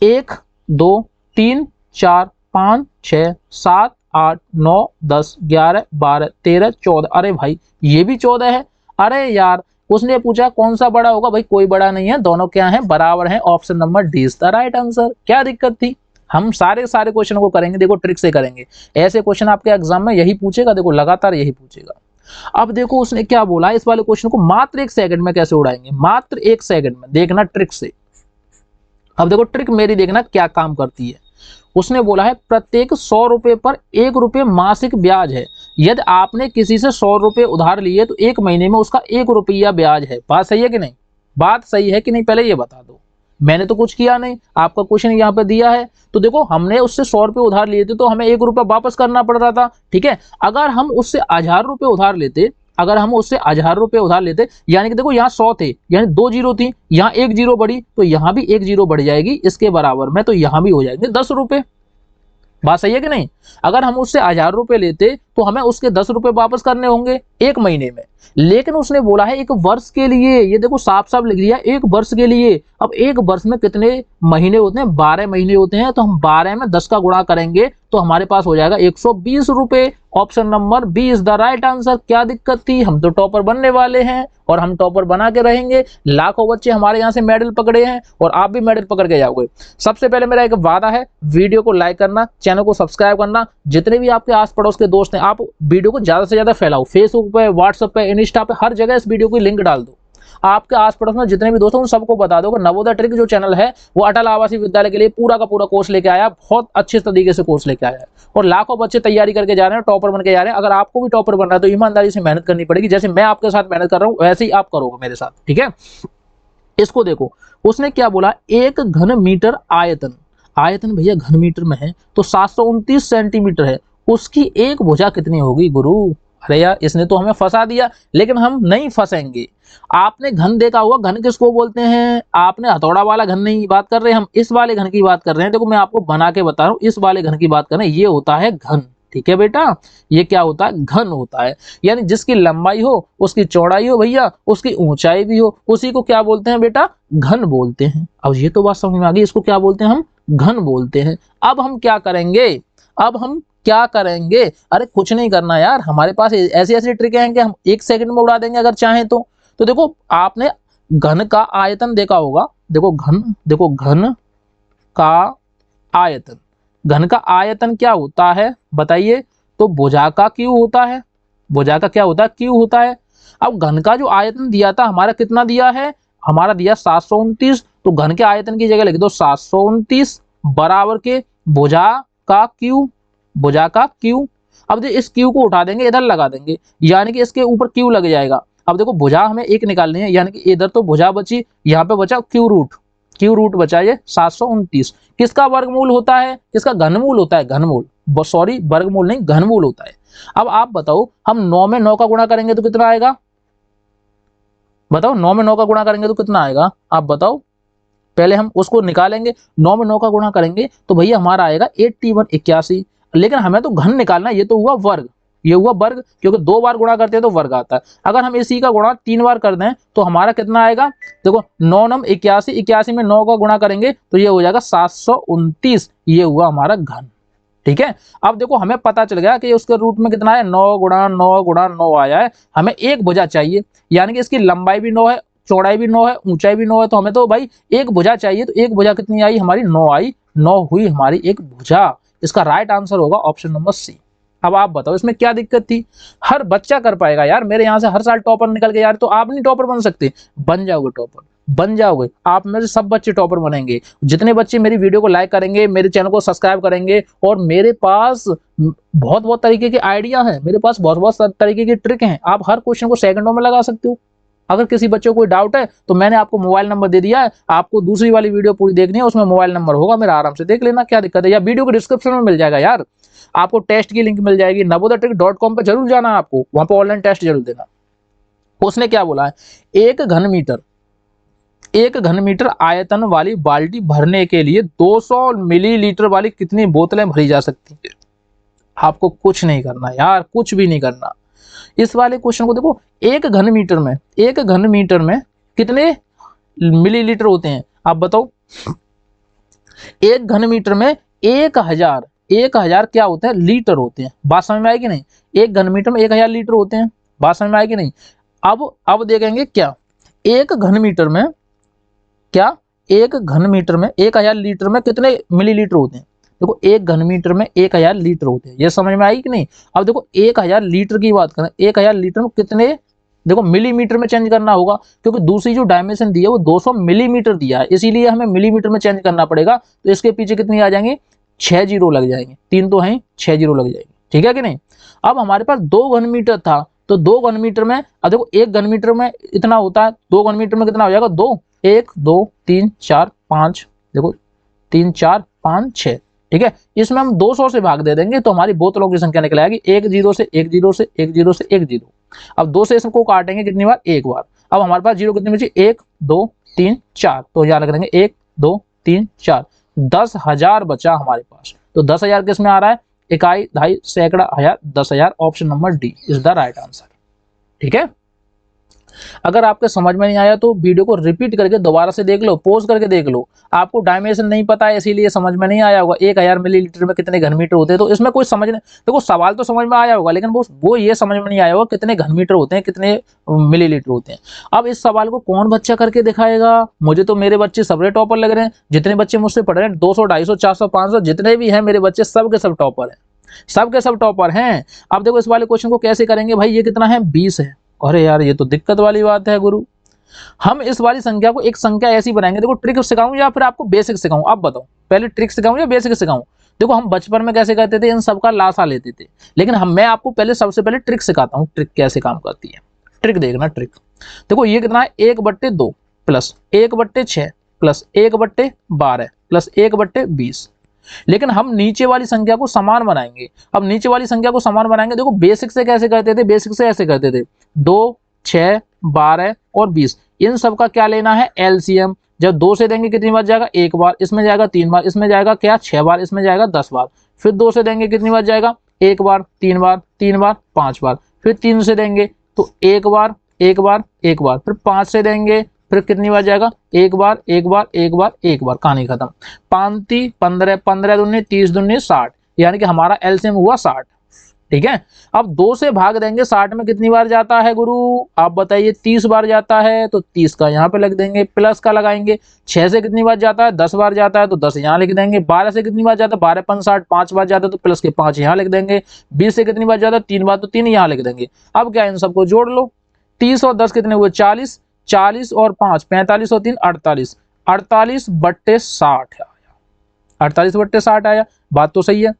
1 2 3 4 5 6 7 8 9 10 11 12 13 14, अरे भाई ये भी 14 है। अरे यार उसने पूछा कौन सा बड़ा होगा, भाई कोई बड़ा नहीं है, दोनों क्या है बराबर है, option number D is the right answer. क्या दिक्कत थी, हम सारे क्वेश्चन को करेंगे, देखो ट्रिक से करेंगे, ऐसे क्वेश्चन आपके एग्जाम में यही पूछेगा, देखो लगातार यही पूछेगा। अब देखो उसने क्या बोला, इस वाले क्वेश्चन को मात्र 1 सेकंड में कैसे उड़ाएंगे, मात्र 1 सेकंड में, देखना ट्रिक से। अब देखो ट्रिक मेरी देखना क्या काम करती है। उसने बोला है प्रत्येक 100 रुपए पर 1 रुपए मासिक ब्याज है, यदि आपने किसी से 100 रुपए उधार लिए तो 1 महीने में उसका 1 रुपया ब्याज है। बात सही है कि नहीं, बात सही है कि नहीं, पहले ये बता दो। मैंने तो कुछ किया नहीं, आपका क्वेश्चन यहाँ पे दिया है, तो देखो हमने उससे 100 रुपए उधार लिए थे तो हमें 1 रुपया वापस करना पड़ रहा था, ठीक है। अगर हम उससे 1000 रुपए उधार लेते, अगर हम उससे 1000 रुपए उधार लेते, यानी कि देखो यहाँ 100 थे, यानी 2 जीरो थी, यहाँ 1 जीरो बढ़ी तो यहाँ भी 1 जीरो बढ़ जाएगी इसके बराबर में, तो यहाँ भी हो जाएंगे 10 रुपए। बात सही है कि नहीं। अगर हम उससे 1000 रुपए लेते तो हमें उसके 10 रुपए वापस करने होंगे 1 महीने में, लेकिन उसने बोला है 1 वर्ष के लिए, ये देखो साफ साफ लिख दिया 1 वर्ष के लिए। अब 1 वर्ष में कितने महीने होते हैं, 12 महीने होते हैं, तो हम 12 में 10 का गुणा करेंगे तो हमारे पास हो जाएगा 120 रुपए। Option number B is the right answer. क्या दिक्कत थी, हम तो टॉपर बनने वाले हैं और हम टॉपर बना के रहेंगे। लाखों बच्चे हमारे यहाँ से मेडल पकड़े हैं और आप भी मेडल पकड़ के जाओगे। सबसे पहले मेरा एक वादा है, वीडियो को लाइक करना, चैनल को सब्सक्राइब करना, जितने भी आपके आस पड़ोस के दोस्त हैं आप वीडियो को ज्यादा से ज्यादा फैलाओ, फेसबुक पे, व्हाट्सएप पे, इंस्टा पे, हर जगह इस वीडियो की लिंक डाल दो। आपके आस पड़ोस में जितने भी दोस्त हैं उन सबको बता दो कि नवोदय ट्रिक जो चैनल है वो अटल आवासीय विद्यालय के लिए पूरा का पूरा कोर्स लेके आया, बहुत अच्छे तरीके से कोर्स लेके आया है और लाखों बच्चे तैयारी करके जा रहे हैं, टॉपर बन के जा रहे हैं। अगर आपको भी टॉपर बनना है तो ईमानदारी से मेहनत करनी पड़ेगी, जैसे मैं आपके साथ मेहनत कर रहा हूँ वैसे ही आप करोगे मेरे साथ, ठीक है। इसको देखो उसने क्या बोला, 1 घन मीटर आयतन, आयतन भैया घन मीटर में है तो 729 सेंटीमीटर है, उसकी एक भुजा कितनी होगी गुरु। अरे यार इसने तो हमें फंसा दिया, लेकिन हम नहीं फंसेंगे। आपने घन देखा हुआ, घन किसको बोलते हैं, आपने हथौड़ा वाला घन नहीं बात कर रहे, हम इस वाले घन की बात कर रहे हैं। देखो मैं आपको बना के बता रहा हूँ, इस वाले घन की बात कर रहे हैं, ये होता है घन, ठीक है बेटा, ये क्या होता है, घन होता है। यानी जिसकी लंबाई हो, उसकी चौड़ाई हो भैया, उसकी ऊंचाई भी हो, उसी को क्या बोलते हैं बेटा, घन बोलते हैं। अब ये तो बात समझ में आ गई, इसको क्या बोलते हैं हम, घन बोलते हैं। अब हम क्या करेंगे, अब हम क्या करेंगे, अरे कुछ नहीं करना यार, हमारे पास ऐसी ऐसी ट्रिक हैं कि हम 1 सेकंड में उड़ा देंगे अगर चाहें तो देखो आपने घन का आयतन देखा होगा, देखो घन, देखो घन का आयतन, घन का आयतन क्या होता है बताइए, तो भुजा का क्यू होता है, भुजा का क्या होता है, क्यू होता है। अब घन का जो आयतन दिया था हमारा कितना दिया है, हमारा दिया 729, तो घन के आयतन की जगह लिख दो 729 बराबर के भुजा का क्यू, भुजा का क्यू। अब देखो इस क्यू को उठा देंगे, इधर लगा देंगे, यानी कि इसके ऊपर क्यू लग जाएगा। अब देखो भुजा हमें एक निकालनी है, यानी कि इधर तो भुजा बची, यहाँ पे बचा क्यू रूट, क्यू रूट बचा ये 729। किसका वर्गमूल होता है, किसका घनमूल होता है, घनमूल, सॉरी वर्गमूल नहीं, घनमूल होता है। अब आप बताओ हम 9 में 9 का गुणा करेंगे तो कितना आएगा, बताओ 9 में 9 का गुणा करेंगे तो कितना आएगा, आप बताओ। पहले हम उसको निकालेंगे, 9 में 9 का गुणा करेंगे तो भैया हमारा आएगा 81 81। लेकिन हमें तो घन निकालना है, ये तो हुआ वर्ग, ये हुआ वर्ग, क्योंकि 2 बार गुणा करते हैं तो वर्ग आता है। अगर हम इसी का गुणा 3 बार कर दें तो हमारा कितना आएगा, देखो 9 9 81, 81 में 9 का गुणा करेंगे तो ये हो जाएगा 729, ये हुआ हमारा घन। ठीक है, अब देखो हमें पता चल गया कि उसके रूट में कितना है, 9 गुणा 9 गुणा 9 आया है। हमें एक भुजा चाहिए, यानी कि इसकी लंबाई भी 9 है, चौड़ाई भी 9 है, ऊंचाई भी 9 है, तो हमें तो भाई एक भुजा चाहिए। तो एक भुजा कितनी आई हमारी, 9 आई, 9 हुई हमारी एक भुजा। इसका राइट आंसर होगा ऑप्शन नंबर सी। अब आप बताओ इसमें क्या दिक्कत थी, हर बच्चा कर पाएगा यार, मेरे यहाँ से हर साल टॉपर निकल के यार, तो आप नहीं टॉपर बन सकते, बन जाओगे टॉपर, बन जाओगे आप में से सब बच्चे टॉपर बनेंगे। जितने बच्चे मेरी वीडियो को लाइक करेंगे, मेरे चैनल को सब्सक्राइब करेंगे, और मेरे पास बहुत बहुत तरीके के आइडिया हैं, मेरे पास बहुत बहुत तरीके की ट्रिक हैं, आप हर क्वेश्चन को सेकंडों में लगा सकते हो। अगर किसी बच्चे को कोई डाउट है तो मैंने आपको मोबाइल नंबर दे दिया है, आपको दूसरी वाली वीडियो पूरी देखनी है, उसमें मोबाइल नंबर होगा मेरा, आराम से देख लेना, क्या दिक्कत है, या वीडियो के डिस्क्रिप्शन में मिल जाएगा यार, आपको टेस्ट की लिंक मिल जाएगी, navodhatrick.com पे जरूर जाना, आपको वहां पर ऑनलाइन टेस्ट जरूर देना। उसने क्या बोला है, एक घन मीटर आयतन वाली बाल्टी भरने के लिए 200 मिलीलीटर वाली कितनी बोतलें भरी जा सकती है। आपको कुछ नहीं करना यार, कुछ भी नहीं करना। इस वाले क्वेश्चन को देखो, एक घन मीटर में कितने मिलीलीटर होते हैं, आप बताओ। एक घन मीटर में 1000 क्या होते हैं, लीटर होते हैं। बात समझ में आएगी नहीं, एक घन मीटर में 1000 लीटर होते हैं, बात समझ में आएगी नहीं। अब देखेंगे क्या, एक घन मीटर में 1000 लीटर में कितने मिलीलीटर होते हैं। देखो एक घन मीटर में 1000 लीटर होते हैं, ये समझ में आएगी कि नहीं। अब देखो 1000 लीटर की बात करें, 1000 लीटर में कितने, देखो मिलीमीटर में चेंज करना होगा, क्योंकि दूसरी जो डायमेंशन दी है वो 200 मिलीमीटर दिया है, इसीलिए हमें मिलीमीटर में चेंज करना पड़ेगा। तो इसके पीछे कितनी आ जाएंगे, 6 जीरो लग जाएंगे, 3 तो हैं, 6 जीरो लग जाएंगे, ठीक है कि नहीं। अब हमारे पास 2 घन मीटर था, तो 2 घन मीटर में, अब देखो एक घन मीटर में इतना होता है, 2 घन मीटर में कितना हो जाएगा, 2, 1 2 3 4 5, देखो 3 4 5 6, ठीक है। इसमें हम 200 से भाग दे देंगे तो हमारी बोतलों की संख्या निकल आएगी, 1 0 से 1 0 से 1 0 से 1 0। अब 2 से इसको काटेंगे कितनी बार, एक बार। अब हमारे पास जीरो कितनी बची, 1 2 3 4, तो यहाँ लग देंगे 1 2 3 4, 10,000 बचा हमारे पास। तो 10,000 किस में आ रहा है, इकाई, दहाई, सैकड़ा, हजार, 10,000, option number D is the right answer. ठीक है, अगर आपके समझ में नहीं आया तो वीडियो को रिपीट करके दोबारा से देख लो, पॉज करके देख लो। आपको डायमेंशन नहीं पता है इसीलिए समझ में नहीं आया होगा, 1000 मिलीलीटर में कितने घन मीटर होते हैं, तो इसमें कोई समझ नहीं, देखो सवाल तो समझ में आया होगा, लेकिन वो ये समझ में नहीं आया होगा कितने घन मीटर होते हैं, कितने मिलीलीटर होते हैं। अब इस सवाल को कौन बच्चा करके दिखाएगा, मुझे तो मेरे बच्चे सबरे टॉपर लग रहे हैं, जितने बच्चे मुझसे पढ़ रहे हैं 200 250 400 500 जितने भी हैं मेरे बच्चे, सब के सब टॉपर हैं, सब के सब टॉपर हैं। अब देखो इस वाले क्वेश्चन को कैसे करेंगे भाई, ये कितना है 20 है, अरे यार ये तो दिक्कत वाली बात है गुरु। हम इस वाली संख्या को एक संख्या ऐसी बनाएंगे, देखो ट्रिक सिखाऊं या फिर आपको बेसिक सिखाऊं, आप बताओ पहले ट्रिक सिखाऊं या बेसिक सिखाऊं। देखो हम बचपन में कैसे करते थे, इन सबका लासा लेते थे, लेकिन मैं आपको पहले सबसे पहले ट्रिक सिखाता हूं, ट्रिक कैसे काम करती है। ट्रिक देखना, ट्रिक देखो ये कितना है, 1/2 प्लस 1/6 प्लस 1/12 प्लस 1/20। लेकिन हम नीचे वाली संख्या को समान बनाएंगे। अब नीचे वाली संख्या को समान बनाएंगे, देखो बेसिक से कैसे करते थे, बेसिक से ऐसे करते थे, 2 6 12 और 20, इन सब का क्या लेना है, एलसीएम। जब 2 से देंगे कितनी बार जाएगा, एक बार, इसमें जाएगा 3 बार, इसमें जाएगा क्या 6 बार, इसमें जाएगा 10 बार। फिर 2 से देंगे कितनी बार जाएगा, एक बार, 3 बार, 3 बार, 5 बार। फिर 3 से देंगे तो एक बार एक बार एक बार। फिर 5 से देंगे फिर कितनी बार जाएगा, एक बार एक बार एक बार एक बार, कहानी खत्म। 5 15 15 दूनी 30 दूनी 60, यानी कि हमारा एलसीएम हुआ 60। ठीक है, अब 2 से भाग देंगे 60 में कितनी बार जाता है गुरु, आप बताइए, 30 बार जाता है, तो 30 का यहाँ पे लग देंगे, प्लस का लगाएंगे। 6 से कितनी बार जाता है, 10 बार जाता है, तो 10 यहाँ लिख देंगे। 12 से कितनी बार जाता है, 12 5 60, 5 बार जाता है, तो प्लस के 5 यहाँ लिख देंगे। 20 से कितनी बार जाता है, 3 बार, तो 3 यहाँ लिख देंगे। अब क्या इन सबको जोड़ लो, 30 और 10 कितने हुए 40, 40 और 5 45 और 3 48, 48/60 आया, 48/60 आया। बात तो सही है।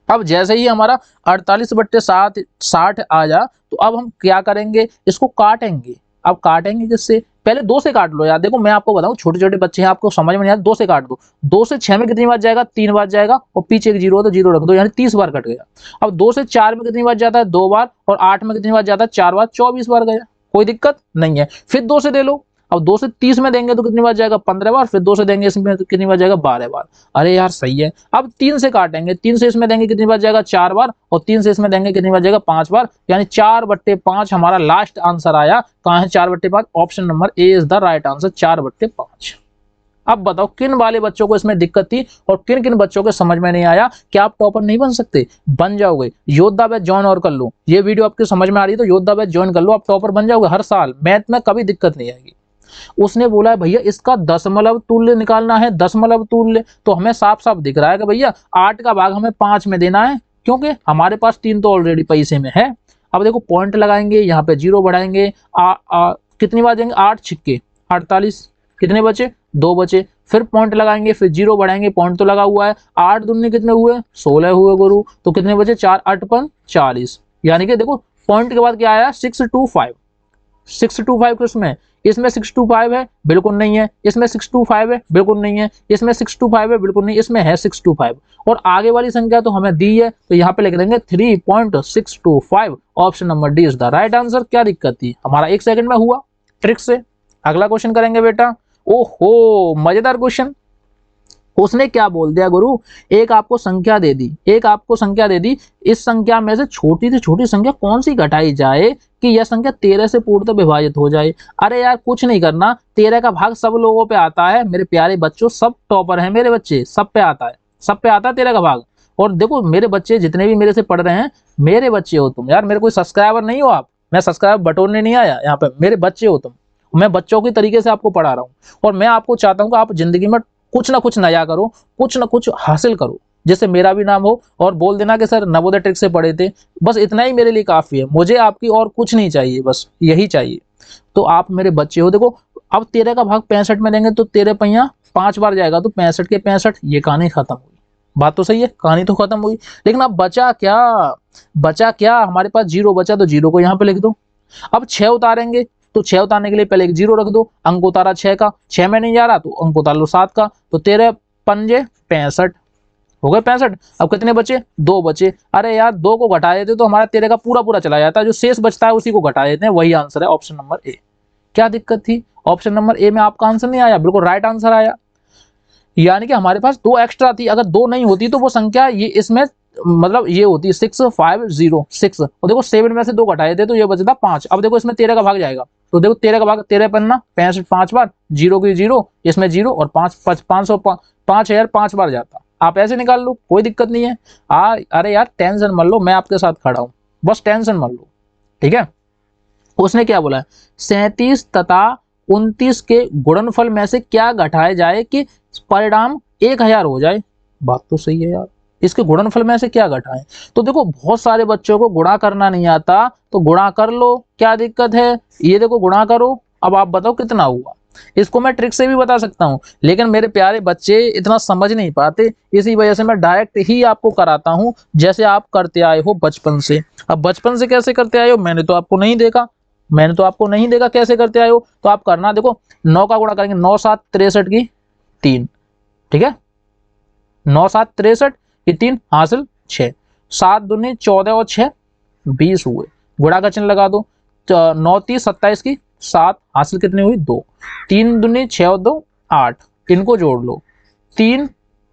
अब जैसे ही हमारा 48/60 आया तो अब हम क्या करेंगे, इसको काटेंगे। अब काटेंगे किससे, पहले 2 से काट लो यार। देखो मैं आपको बताऊं, छोटे छोटे बच्चे हैं, आपको समझ में नहीं आता, 2 से काट दो। 2 से 6 में कितनी बार जाएगा, 3 बार जाएगा, और पीछे एक जीरो है तो जीरो रख दो, यानी 30 बार कट गया। अब 2 से 4 में कितनी बार जाता है, 2 बार, और 8 में कितनी बार जाता है, 4 बार, 24 बार गया, कोई दिक्कत नहीं है। फिर 2 से दे लो, अब 2 से 30 में देंगे तो कितनी बार जाएगा, 15 बार, फिर 2 से देंगे इसमें तो कितनी बार जाएगा, 12 बार। अरे यार सही है। अब 3 से काटेंगे, 3 से इसमें देंगे कितनी बार जाएगा, 4 बार, और 3 से इसमें देंगे कितनी बार जाएगा, 5 बार, यानी 4/5 हमारा लास्ट आंसर आया। कहाँ है 4/5, option number A is the right answer, 4/5। अब बताओ किन वाले बच्चों को इसमें दिक्कत थी और किन किन बच्चों को समझ में नहीं आया। क्या आप टॉपर नहीं बन सकते, बन जाओगे। योद्धा बैच ज्वाइन और कर लो, ये वीडियो आपकी समझ में आ रही है तो योद्धा बैच ज्वाइन कर लो, आप टॉपर बन जाओगे हर साल, मैथ में कभी दिक्कत नहीं आएगी। उसने बोला है भैया इसका दशमलव तुल्य निकालना है, दशमलव तुल्य, तो हमें साफ साफ दिख रहा है कि भैया 8 का भाग हमें 5 में देना है, क्योंकि हमारे पास 3 तो ऑलरेडी पैसे में है। अब देखो पॉइंट लगाएंगे, यहाँ पे 0 बढ़ाएंगे, कितनी बार देंगे, 8 छिक्के 48, कितने बचे, 2 बचे, फिर पॉइंट लगाएंगे, फिर 0 बढ़ाएंगे, पॉइंट तो लगा हुआ है, 8 दूनी कितने हुए, 16 हुए गुरु, तो कितने बचे, 4 8 40, यानी कि देखो पॉइंट के बाद क्या आया, 625। 625 किसमें, इसमें 625 है, बिल्कुल नहीं है, इसमें 625 है, बिल्कुल नहीं है, इसमें 625 है, बिल्कुल नहीं, इसमें है 625, और आगे वाली संख्या तो हमें दी है, तो यहाँ पे लिख देंगे 3.625, option number D is the right answer. क्या दिक्कत थी, हमारा 1 सेकंड में हुआ ट्रिक से। अगला क्वेश्चन करेंगे बेटा। ओहो मजेदार क्वेश्चन। उसने क्या बोल दिया गुरु, एक आपको संख्या दे दी, एक आपको संख्या दे दी, इस संख्या में से छोटी छोटी संख्या कौन सी घटाई जाए कि यह संख्या 13 से पूर्णतः विभाजित हो जाए। अरे यार कुछ नहीं करना, 13 का भाग सब लोगों पे आता है मेरे प्यारे बच्चों, सब टॉपर है मेरे बच्चे, सब पे आता है, सब पे आता है 13 का भाग। और देखो मेरे बच्चे जितने भी मेरे से पढ़ रहे हैं, मेरे बच्चे हो तुम यार, मेरे कोई सब्सक्राइबर नहीं हो आप, मैं सब्सक्राइबर बटोरने नहीं आया यहाँ पे, मेरे बच्चे हो तुम, मैं बच्चों की तरीके से आपको पढ़ा रहा हूँ, और मैं आपको चाहता हूँ कि आप जिंदगी में कुछ ना कुछ नया करो, कुछ ना कुछ हासिल करो, जिससे मेरा भी नाम हो, और बोल देना कि सर नवोदय ट्रिक से पढ़े थे, बस इतना ही मेरे लिए काफी है, मुझे आपकी और कुछ नहीं चाहिए, बस यही चाहिए। तो आप मेरे बच्चे हो। देखो अब 13 का भाग 65 में देंगे तो 13 पहिया 5 बार जाएगा, तो 65 के 65, ये कहानी खत्म हुई। बात तो सही है, कहानी तो खत्म हुई, लेकिन अब बचा क्या, बचा क्या, हमारे पास 0 बचा, तो 0 को यहाँ पे लिख दो। अब 6 उतारेंगे, तो 6 उतारने के लिए पहले एक 0 रख दो, अंक उतारा 6 का, 6 में नहीं जा रहा तो अंक उतार लो 7 का, तो 13 पंजे 65 हो गए 65। अब कितने बचे, 2 बचे। अरे यार 2 को घटा देते तो हमारा 13 का पूरा पूरा चला जाता है, जो शेष बचता है उसी को घटा देते हैं, वही आंसर है ऑप्शन नंबर ए। क्या दिक्कत थी, ऑप्शन नंबर ए में आपका आंसर नहीं आया, बिल्कुल राइट आंसर आया। यानी कि हमारे पास 2 एक्स्ट्रा थी, अगर 2 नहीं होती तो वो संख्या ये इसमें मतलब ये होती 6506, और देखो 7 में से 2 घटाए थे तो ये बचता 5। अब देखो इसमें 13 का भाग जाएगा, तो देखो 13 का भाग 13 पन्ना 65 5 बार, 0 की 0, इसमें 0, और 5000 5 बार जाता। आप ऐसे निकाल लो, कोई दिक्कत नहीं है। अरे यार टेंशन मत लो, मैं आपके साथ खड़ा हूँ, बस टेंशन मत लो, ठीक है। उसने क्या बोला, 37 तथा 29 के गुणनफल में से क्या घटाया जाए कि परिणाम 1000 हो जाए। बात तो सही है यार, इसके गुणनफल में से क्या घटाएं। तो देखो बहुत सारे बच्चों को गुणा करना नहीं आता, तो गुणा कर लो, क्या दिक्कत है। ये देखो गुणा करो, अब आप बताओ कितना हुआ। इसको मैं ट्रिक से भी बता सकता हूँ, लेकिन मेरे प्यारे बच्चे इतना समझ नहीं पाते, इसी वजह से मैं डायरेक्ट ही आपको कराता हूँ, जैसे आप करते आए हो बचपन से। अब बचपन से कैसे करते आए हो, मैंने तो आपको नहीं देखा, मैंने तो आपको नहीं देखा कैसे करते आए हो, तो आप करना। देखो 9 का गुणा करेंगे, 9 7 63 की 3, ठीक है, 9 7 63 की 3 हासिल 6, 7 दूनी 14 और 6 20 हुए, गुणा का चिन्ह लगा दो, 9 30 27 की 7 हासिल कितनी हुई 2, 3 दूनी 6 और 2 8, इनको जोड़ लो, 3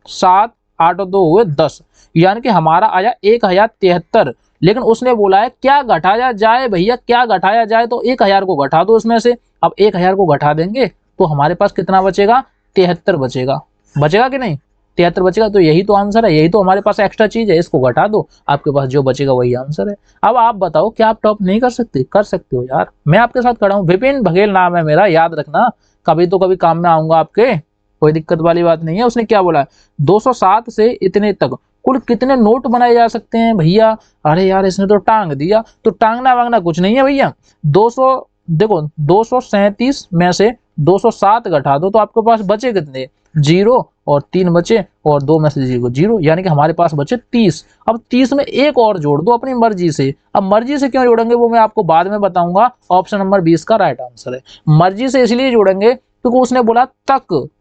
7 8 और 2 हुए 10, यानी कि हमारा आया 1073। लेकिन उसने बोला है क्या घटाया जाए भैया, क्या घटाया जाए, तो 1000 को घटा दो इसमें से। अब 1000 को घटा देंगे तो हमारे पास कितना बचेगा, 73 बचेगा, बचेगा कि नहीं, 73 बचेगा। तो यही तो आंसर है, यही तो हमारे पास एक्स्ट्रा चीज है, इसको घटा दो, आपके पास जो बचेगा वही आंसर है। अब आप बताओ क्या आप टॉप नहीं कर सकते, कर सकते हो यार, मैं आपके साथ खड़ा हूँ। विपिन बघेल नाम है मेरा, याद रखना, कभी तो कभी काम में आऊंगा आपके, कोई दिक्कत वाली बात नहीं है। उसने क्या बोला है, 207 से इतने तक कुल कितने नोट बनाए जा सकते हैं भैया? अरे यार इसने तो टांग दिया, तो टांगना वांगना कुछ नहीं है भैया। 200 देखो 237 में से 207 घटा दो तो आपके पास बचे कितने? 0 और 3 बचे और 2 में से 0, यानी कि हमारे पास बचे 30। अब 30 में एक और जोड़ दो अपनी मर्जी से। अब मर्जी से क्यों जोड़ेंगे वो मैं आपको बाद में बताऊंगा। ऑप्शन नंबर 20 का राइट आंसर है। मर्जी से इसलिए जोड़ेंगे क्योंकि उसने बोला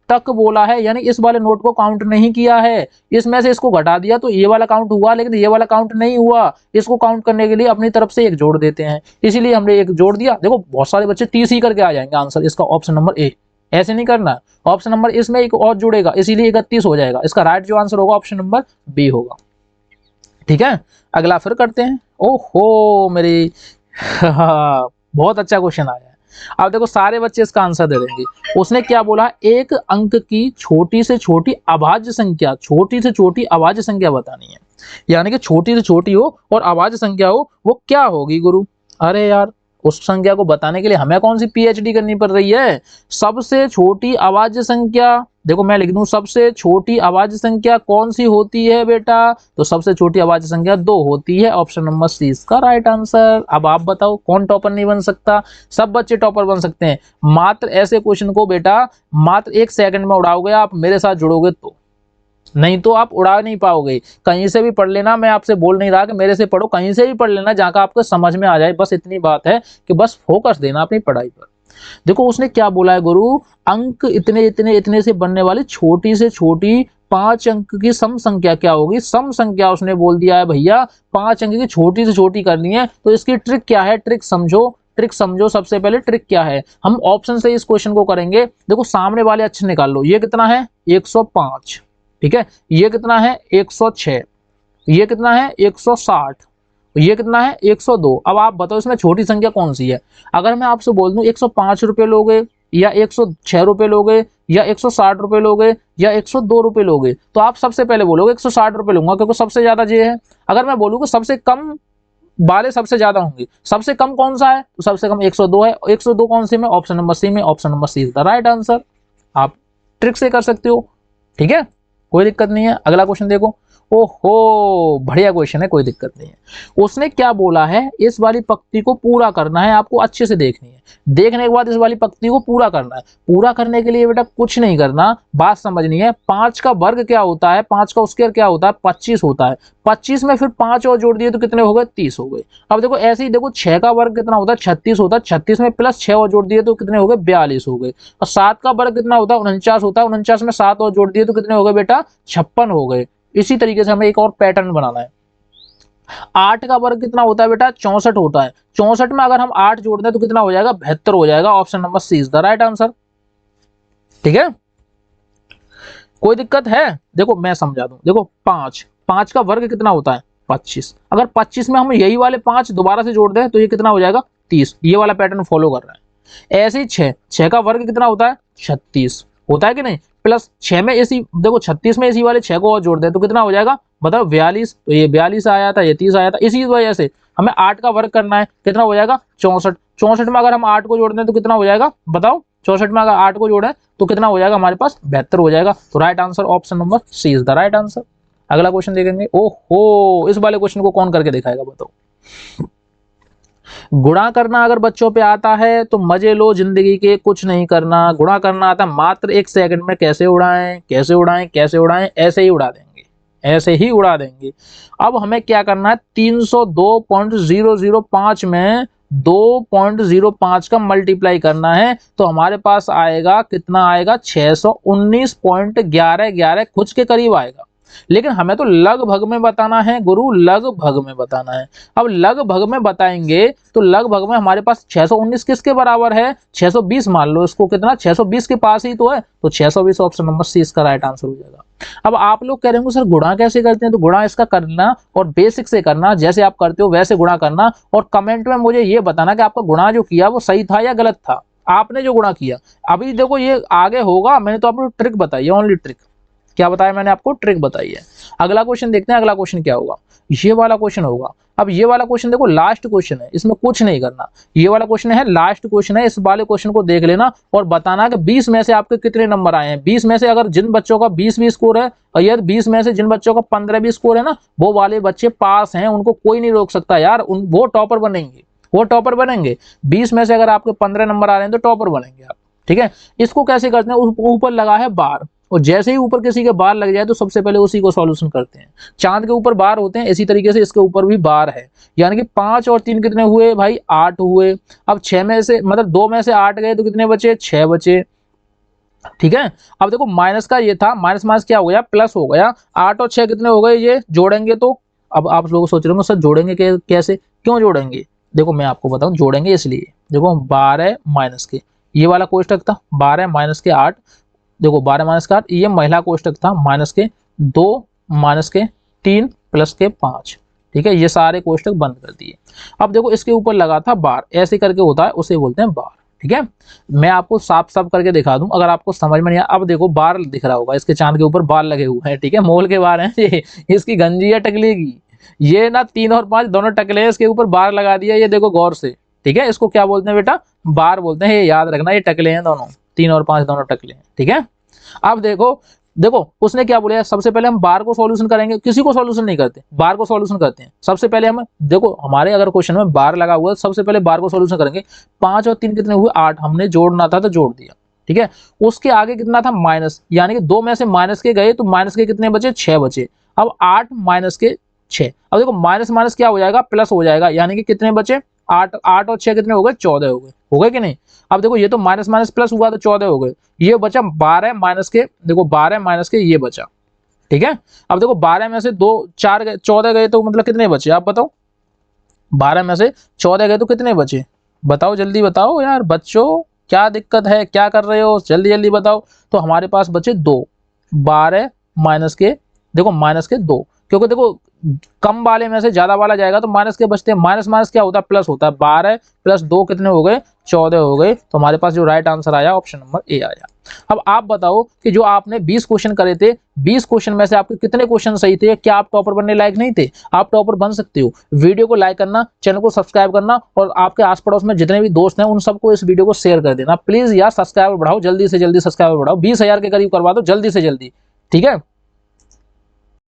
तक बोला है, यानी इस वाले नोट को काउंट नहीं किया है। इसमें से इसको घटा दिया तो ये वाला काउंट हुआ, लेकिन ये वाला काउंट नहीं हुआ। इसको काउंट करने के लिए अपनी तरफ से एक जोड़ देते हैं, इसीलिए हमने एक जोड़ दिया। देखो बहुत सारे बच्चे 30 ही करके आ जाएंगे आंसर इसका, ऑप्शन नंबर ए। ऐसे नहीं करना, ऑप्शन नंबर इसमें एक और जुड़ेगा, इसीलिए 31 हो जाएगा। इसका राइट जो आंसर होगा ऑप्शन नंबर बी होगा। ठीक है, अगला फिर करते हैं। ओहो मेरी बहुत अच्छा क्वेश्चन आया है। अब देखो सारे बच्चे इसका आंसर दे देंगे। उसने क्या बोला? एक अंक की छोटी से छोटी अभाज्य संख्या, छोटी से छोटी अभाज्य संख्या बतानी है। यानी कि छोटी से छोटी हो और अभाज्य संख्या हो, वो क्या होगी गुरु? अरे यार उस संख्या को बताने के लिए हमें कौन सी पीएचडी करनी पड़ रही है? सबसे छोटी अभाज्य संख्या, देखो मैं लिख दूं, सबसे छोटी अभाज्य संख्या कौन सी होती है बेटा? तो सबसे छोटी अभाज्य संख्या 2 होती है। ऑप्शन नंबर सी इसका राइट आंसर। अब आप बताओ कौन टॉपर नहीं बन सकता? सब बच्चे टॉपर बन सकते हैं। मात्र ऐसे क्वेश्चन को बेटा मात्र 1 सेकंड में उड़ाओगे आप, मेरे साथ जुड़ोगे तो, नहीं तो आप उड़ा नहीं पाओगे। कहीं से भी पढ़ लेना, मैं आपसे बोल नहीं रहा कि मेरे से पढ़ो, कहीं से भी पढ़ लेना जहां का आपको समझ में आ जाए। बस इतनी बात है कि बस फोकस देना अपनी पढ़ाई पर। देखो उसने क्या बोला है गुरु? अंक इतने इतने इतने से बनने वाली छोटी से छोटी 5 अंक की सम संख्या क्या होगी? सम संख्या उसने बोल दिया है भैया, 5 अंक की छोटी से छोटी करनी है। तो इसकी ट्रिक क्या है? ट्रिक समझो, ट्रिक समझो। सबसे पहले ट्रिक क्या है, हम ऑप्शन से इस क्वेश्चन को करेंगे। देखो सामने वाले अक्षर निकाल लो, ये कितना है? 105। ठीक है, ये कितना है? 106। ये कितना है? 160। ये कितना है? 102। अब आप बताओ इसमें छोटी संख्या कौन सी है? अगर मैं आपसे बोल दूं 105 रुपए लोगे या 106 रुपए लोगे या 160 रुपए लोगे या 102 रुपए लोगे, तो आप सबसे पहले बोलोगे 160 रुपए लूंगा क्योंकि सबसे ज्यादा ये है। अगर मैं बोलूँ कि सबसे कम वाले सबसे ज्यादा होंगे, सबसे कम कौन सा है? तो सबसे कम 102 है। 102 कौन से में? ऑप्शन नंबर सी में। Option number C is the right answer. आप ट्रिक से कर सकते हो। ठीक है, कोई दिक्कत नहीं है। अगला क्वेश्चन देखो। ओहो बढ़िया क्वेश्चन है, कोई दिक्कत नहीं है। उसने क्या बोला है? इस वाली पंक्ति को पूरा करना है, आपको अच्छे से देखनी है। देखने के बाद इस वाली पंक्ति को पूरा करना है। पूरा करने के लिए बेटा कुछ नहीं करना, बात समझनी है। 5 का वर्ग क्या होता है? 5 का स्क्वायर क्या होता है? 25 होता है। 25 में फिर 5 और जोड़ दिए तो कितने हो गए? 30 हो गए। अब देखो ऐसे ही देखो 6 का वर्ग कितना होता है? 36 होता है। 36 में प्लस 6 और जोड़ दिए तो कितने हो गए? 42 हो गए। और 7 का वर्ग कितना होता है? 49 होता है। 49 में 7 और जोड़ दिए तो कितने हो गए बेटा? 56 हो गए। इसी तरीके से हमें एक और पैटर्न बनाना है। 8 का वर्ग कितना होता है बेटा? 64 होता है। 64 में अगर हम 8 जोड़ दें तो कितना हो जाएगा? 72 हो जाएगा। Option number C is the right answer. ठीक है, कोई दिक्कत है? देखो मैं समझा दूं। देखो 5 का वर्ग कितना होता है? 25। अगर 25 में हम यही वाले 5 दोबारा से जोड़ दें तो ये कितना हो जाएगा? 30। ये वाला पैटर्न फॉलो कर रहा है। ऐसे ही 6 का वर्ग कितना होता है? 36 होता है कि नहीं? प्लस 6 में इसी देखो 36 में इसी वाले 6 को और जोड़ दें तो कितना हो जाएगा? बताओ 42। तो ये 42 आया था, ये 30 आया था। इसी वजह से हमें 8 का वर्ग करना है। कितना हो जाएगा? 64। 64 में अगर हम 8 को जोड़ दें तो कितना हो जाएगा? बताओ 64 में अगर 8 को जोड़ें तो कितना हो जाएगा हमारे पास? 72 हो जाएगा। तो right answer option number C is the right answer. अगला क्वेश्चन देखेंगे। ओहो इस वाले क्वेश्चन को कौन करके दिखाएगा बताओ? गुणा करना अगर बच्चों पे आता है तो मजे लो जिंदगी के, कुछ नहीं करना। गुणा करना आता मात्र 1 सेकंड में। कैसे उड़ाएं कैसे उड़ाएं कैसे उड़ाएं? ऐसे ही उड़ा देंगे, ऐसे ही उड़ा देंगे। अब हमें क्या करना है? 302.005 में 2.05 का मल्टीप्लाई करना है तो हमारे पास आएगा कितना? आएगा 619.1111 कुछ के करीब आएगा। लेकिन हमें तो लगभग में बताना है गुरु, लगभग में बताना है। अब लगभग में बताएंगे तो लगभग में हमारे पास 619 किसके बराबर है? 620 मान लो इसको। कितना? 620 के पास ही तो है, तो 620 ऑप्शन नंबर सी इसका राइट आंसर हो जाएगा। अब आप लोग कह रहे होंगे सर गुणा कैसे करते हैं? तो गुणा इसका करना और बेसिक से करना, जैसे आप करते हो वैसे गुणा करना। और कमेंट में मुझे ये बताना कि आपका गुणा जो किया वो सही था या गलत था, आपने जो गुणा किया। अभी देखो ये आगे होगा, मैंने तो आपको ट्रिक बताई है, ओनली ट्रिक। क्या बताया मैंने आपको, ट्रिक बताई है। अगला क्वेश्चन देखते हैं, अगला क्वेश्चन क्या होगा, ये वाला क्वेश्चन होगा। अब ये वाला क्वेश्चन देखो लास्ट क्वेश्चन है, इसमें कुछ नहीं करना, ये वाला क्वेश्चन है लास्ट क्वेश्चन है। इस वाले क्वेश्चन को देख लेना और बताना कि 20 में से आपके कितने नंबर आए हैं। 20 में से अगर जिन बच्चों का 20 भी स्कोर है, और यदि 20 में से जिन बच्चों का 15 भी स्कोर है ना, वो वाले बच्चे पास हैं, उनको कोई नहीं रोक सकता यार, वो टॉपर बनेंगे, वो टॉपर बनेंगे। 20 में से अगर आपके 15 नंबर आ रहे हैं तो टॉपर बनेंगे आप, ठीक है। इसको कैसे करते हैं, ऊपर लगा है बार, और जैसे ही ऊपर किसी के बार लग जाए तो सबसे पहले उसी को सॉल्यूशन करते हैं। चांद के ऊपर बार होते हैं, इसी तरीके से इसके ऊपर भी बार है, यानी कि 5 और 3 कितने हुए भाई, 8 हुए। अब 6 में से मतलब 2 में से 8 गए तो कितने बचे, 6 बचे, ठीक है। अब देखो माइनस का ये था, माइनस माइनस क्या हो गया, प्लस हो गया। 8 और 6 कितने हो गए, ये जोड़ेंगे तो, अब आप लोग सोच रहे हो सर जोड़ेंगे कैसे, क्यों जोड़ेंगे, देखो मैं आपको बताऊं, जोड़ेंगे इसलिए, देखो 12 माइनस के, ये वाला कोष्टक था 12 माइनस के 8, देखो 12 माइनस का 8, ये महिला कोष्टक था, माइनस के 2 माइनस के 3 प्लस के 5, ठीक है। ये सारे कोष्टक बंद कर दिए। अब देखो इसके ऊपर लगा था बार, ऐसे करके होता है, उसे बोलते हैं बार, ठीक है। मैं आपको साफ साफ करके दिखा दूं, अगर आपको समझ में नहीं आया। अब देखो बार दिख रहा होगा, इसके चांद के ऊपर बार लगे हुए हैं, ठीक है, मोल के बार हैं ये, इसकी गंजी है टकली की, ये ना 3 और 5 दोनों टकले हैं, इसके ऊपर बार लगा दिया, ये देखो गौर से, ठीक है। इसको क्या बोलते हैं बेटा, बार बोलते हैं, ये याद रखना, ये टकले हैं दोनों, 3 और 5 दोनों टकले हैं, ठीक है। अब देखो देखो उसने क्या बोला, सबसे पहले हम बार को सॉल्यूशन करेंगे, किसी को सॉल्यूशन नहीं करते, बार को सॉल्यूशन करते हैं। सबसे पहले हम देखो हमारे अगर क्वेश्चन में बार लगा हुआ है, सबसे पहले बार को सॉल्यूशन करेंगे। 5 और 3 कितने हुए, 8, हमने जोड़ना था तो जोड़ दिया, ठीक है। उसके आगे कितना था, माइनस, यानी कि 2 में से माइनस के गए तो माइनस के कितने बचे, 6 बचे। अब 8 माइनस के 6, अब देखो माइनस माइनस क्या हो जाएगा, प्लस हो जाएगा, यानी कि कितने बचे, 8 और 6 कितने हो गए, 14 हो गए कि नहीं। अब देखो ये तो माइनस माइनस प्लस हुआ तो 14 हो गए, ये बचा 12 माइनस के, देखो 12 माइनस के ये बचा, ठीक है। अब देखो 12 में से 2 4 गए, 14 गए तो मतलब कितने बचे, आप बताओ, 12 में से 14 गए तो कितने बचे, बताओ जल्दी बताओ यार बच्चों, क्या दिक्कत है, क्या कर रहे हो, जल्दी जल्दी बताओ। तो हमारे पास बचे 2, 12 माइनस के, देखो माइनस के 2, क्योंकि देखो कम वाले में से ज्यादा वाला जाएगा तो माइनस के बचते हैं, माइनस माइनस क्या होता है, प्लस होता है। 12 प्लस 2 कितने हो गए, 14 हो गए। तो हमारे पास जो राइट आंसर आया ऑप्शन नंबर ए आया। अब आप बताओ कि जो आपने 20 क्वेश्चन करे थे, 20 क्वेश्चन में से आपके कितने क्वेश्चन सही थे, क्या आप टॉपर बनने लायक नहीं थे, आप टॉपर बन सकते हो। वीडियो को लाइक करना, चैनल को सब्सक्राइब करना, और आपके आस पड़ोस में जितने भी दोस्त हैं उन सबको इस वीडियो को शेयर कर देना प्लीज यार। सब्सक्राइबर बढ़ाओ, जल्दी से जल्दी सब्सक्राइबर बढ़ाओ, 20,000 के करीब करवा दो जल्दी से जल्दी, ठीक है।